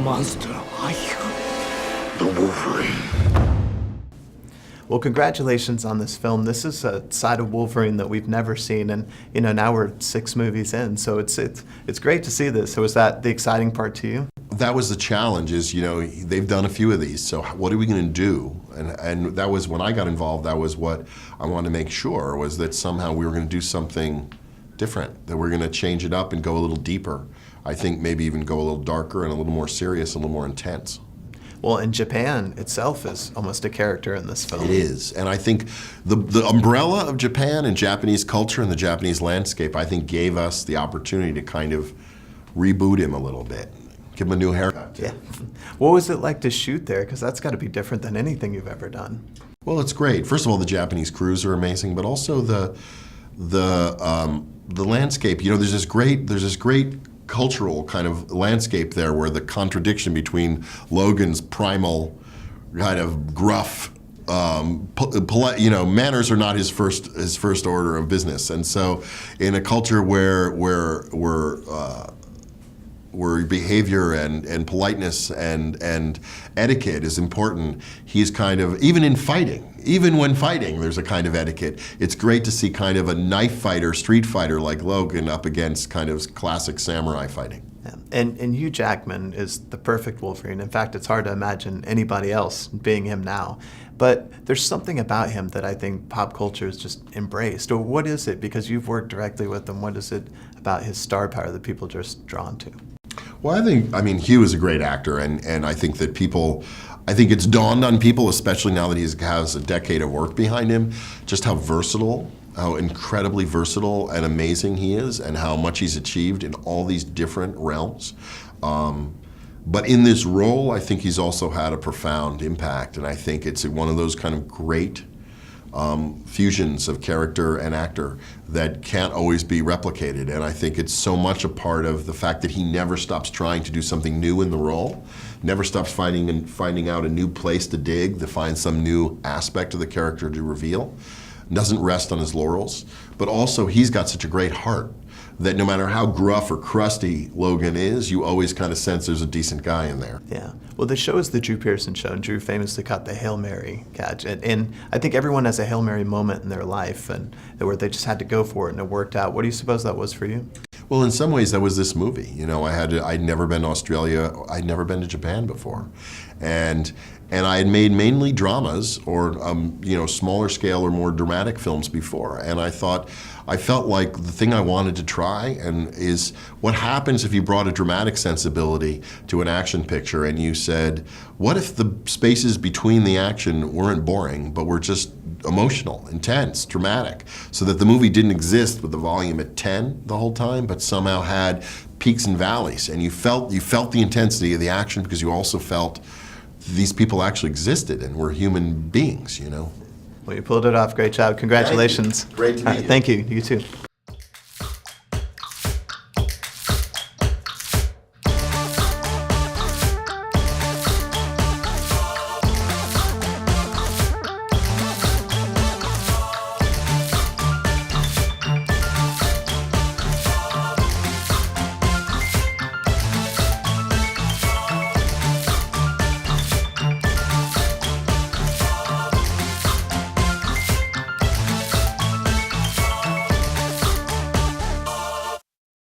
monster like the Wolverine. Well, congratulations on this film. This is a side of Wolverine that we've never seen, and now we're 6 movies in, so it's great to see this. So is that the exciting part to you? That was the challenge, is they've done a few of these, so what are we going to do? And that was, when I got involved, that was what I wanted to make sure, was that somehow we were going to do something different, that we're going to change it up and go a little deeper. I think maybe even go a little darker and a little more serious, a little more intense. Well, and Japan itself is almost a character in this film. It is, and I think the umbrella of Japan and Japanese culture and the Japanese landscape, I think, gave us the opportunity to kind of reboot him a little bit, give him a new haircut. Yeah. What was it like to shoot there? Because that's got to be different than anything you've ever done. Well, it's great. First of all, the Japanese crews are amazing, but also the landscape. There's this great cultural kind of landscape there, where the contradiction between Logan's primal kind of gruff, polite, manners are not his first order of business, and so in a culture where behavior and politeness and etiquette is important, he's kind of, even when fighting, there's a kind of etiquette. It's great to see kind of a knife fighter, street fighter like Logan up against kind of classic samurai fighting. Yeah. And Hugh Jackman is the perfect Wolverine. In fact, it's hard to imagine anybody else being him now. But there's something about him that I think pop culture has just embraced. Or what is it? Because you've worked directly with him. What is it about his star power that people are just drawn to? Well, I mean, Hugh is a great actor, and I think that I think it's dawned on people, especially now that he has a decade of work behind him, just how incredibly versatile and amazing he is, and how much he's achieved in all these different realms. But in this role, I think he's also had a profound impact, and I think it's one of those kind of great fusions of character and actor that can't always be replicated. And I think it's so much a part of the fact that he never stops trying to do something new in the role, never stops finding out a new place to dig, to find some new aspect of the character to reveal, doesn't rest on his laurels, but also he's got such a great heart that no matter how gruff or crusty Logan is, you always kind of sense there's a decent guy in there. Yeah. Well, the show is the Drew Pearson show, and Drew famously caught the Hail Mary catch. And I think everyone has a Hail Mary moment in their life, and where they just had to go for it and it worked out. What do you suppose that was for you? Well, in some ways, that was this movie. I'd never been to Australia, I'd never been to Japan before. And I had made mainly dramas or smaller scale or more dramatic films before. And I felt like the thing I wanted to try is what happens if you brought a dramatic sensibility to an action picture and you said, what if the spaces between the action weren't boring, but were just emotional, intense, dramatic, so that the movie didn't exist with the volume at 10 the whole time, but somehow had peaks and valleys, and you felt the intensity of the action because you also felt these people actually existed and were human beings, Well, you pulled it off. Great job. Congratulations. Great to meet you. Thank you. You too.